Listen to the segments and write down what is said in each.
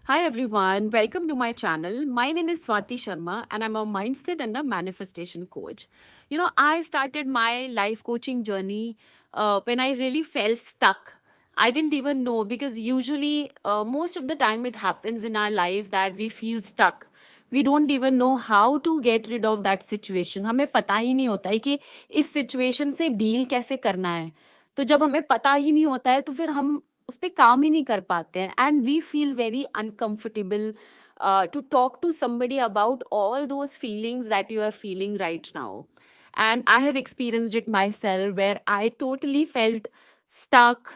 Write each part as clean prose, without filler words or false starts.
Hi everyone, welcome to my channel. My name is Swati Sharma and I'm a mindset and a manifestation coach. I started my life coaching journey when I really felt stuck. I didn't even know because usually most of the time it happens in our life that we feel stuck. We don't even know how to get rid of that situation. हमें पता ही नहीं होता है कि इस situation से deal कैसे करना है. तो जब हमें पता ही नहीं होता है तो फिर हम उस पे काम ही नहीं कर पाते हैं and we feel very uncomfortable to talk to somebody about all those feelings that you are feeling right now. And I have experienced it myself where I totally felt stuck,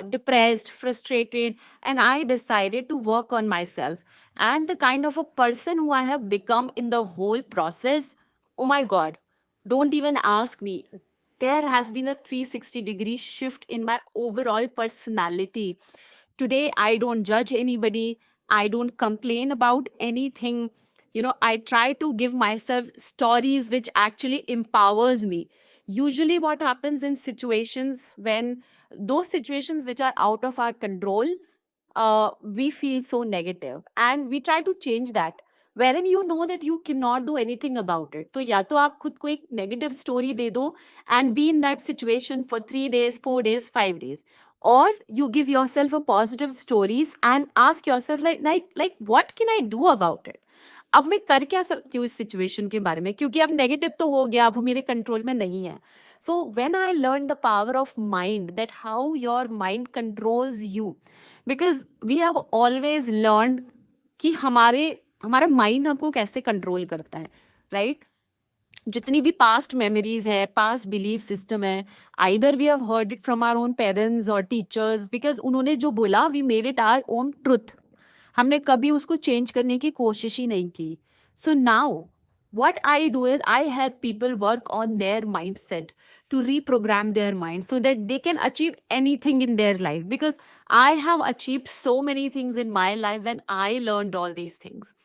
depressed, frustrated, and I decided to work on myself. And the kind of a person who I have become in the whole process, oh my God, don't even ask me. There has been a 360-degree shift in my overall personality. Today, I don't judge anybody. I don't complain about anything. I try to give myself stories which actually empowers me. Usually what happens in situations when those situations which are out of our control, we feel so negative and we try to change that wherein you know that you cannot do anything about it. तो या तो आप खुद को एक negative story दे दो and be in that situation for 3 days, 4 days, 5 days. Or you give yourself a positive stories and ask yourself like what can I do about it? अब मैं कर क्या सकती हूँ इस सिचुएशन के बारे में, क्योंकि अब नेगेटिव तो हो गया, अब वो मेरे कंट्रोल में नहीं है. So when I learn the power of mind, that how your mind controls you, because we have always learn कि हमारा माइंड हमको कैसे कंट्रोल करता है, राइट? जितनी भी पास्ट मेमोरीज है, पास्ट बिलीफ सिस्टम है, either we have heard it from our own parents और टीचर्स, बिकॉज उन्होंने जो बोला we made it our own truth. हमने कभी उसको चेंज करने की कोशिश ही नहीं की. So now what I do is I help people work on their mindset to reprogram their mind so that they can achieve anything in their life, because I have achieved so many things in my life when I learned all these things.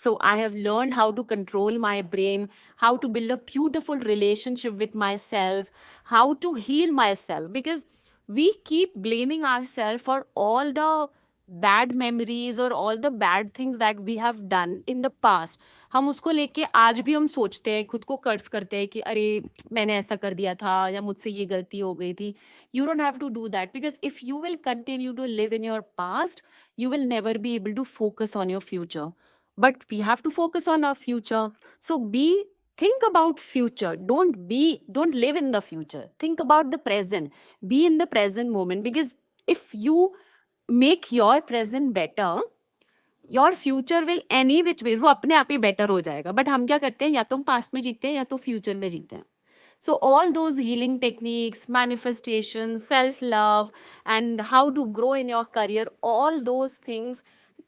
So I have learned how to control my brain, how to build a beautiful relationship with myself, how to heal myself, because we keep blaming ourselves for all the bad memories or all the bad things that we have done in the past. हम उसको लेके आज भी हम सोचते हैं, खुद को कर्ज करते हैं कि अरे मैंने ऐसा कर दिया था या मुझसे ये गलती हो गई थी. You don't have to do that, because if you will continue to live in your past, you will never be able to focus on your future. But we have to focus on our future. So think about future. Don't live in the future. Think about the present. Be in the present moment, because if you make your present better, your future will any which ways वो अपने आप ही better हो जाएगा. But हम क्या करते हैं, या तो हम पास्ट में जीते हैं या तो फ्यूचर में जीते हैं. So all those healing techniques, manifestation, self love, and how to grow in your career, all those things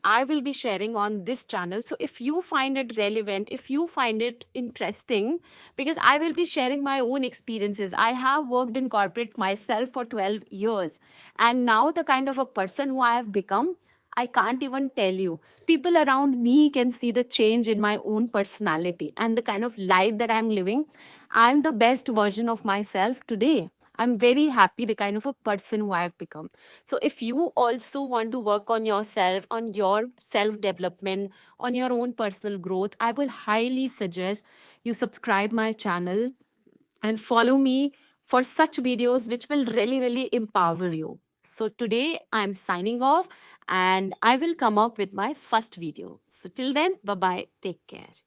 I will be sharing on this channel. So if you find it relevant, if you find it interesting, because I will be sharing my own experiences. I have worked in corporate myself for 12 years, and now the kind of a person who I have become, I can't even tell you. People around me can see the change in my own personality and the kind of life that I'm living. I'm the best version of myself today. I'm very happy the kind of a person who I've become. So if you also want to work on yourself, on your self-development, on your own personal growth, I will highly suggest you subscribe my channel and follow me for such videos which will really, really empower you. So today I'm signing off and I will come up with my first video. So till then, bye-bye. Take care.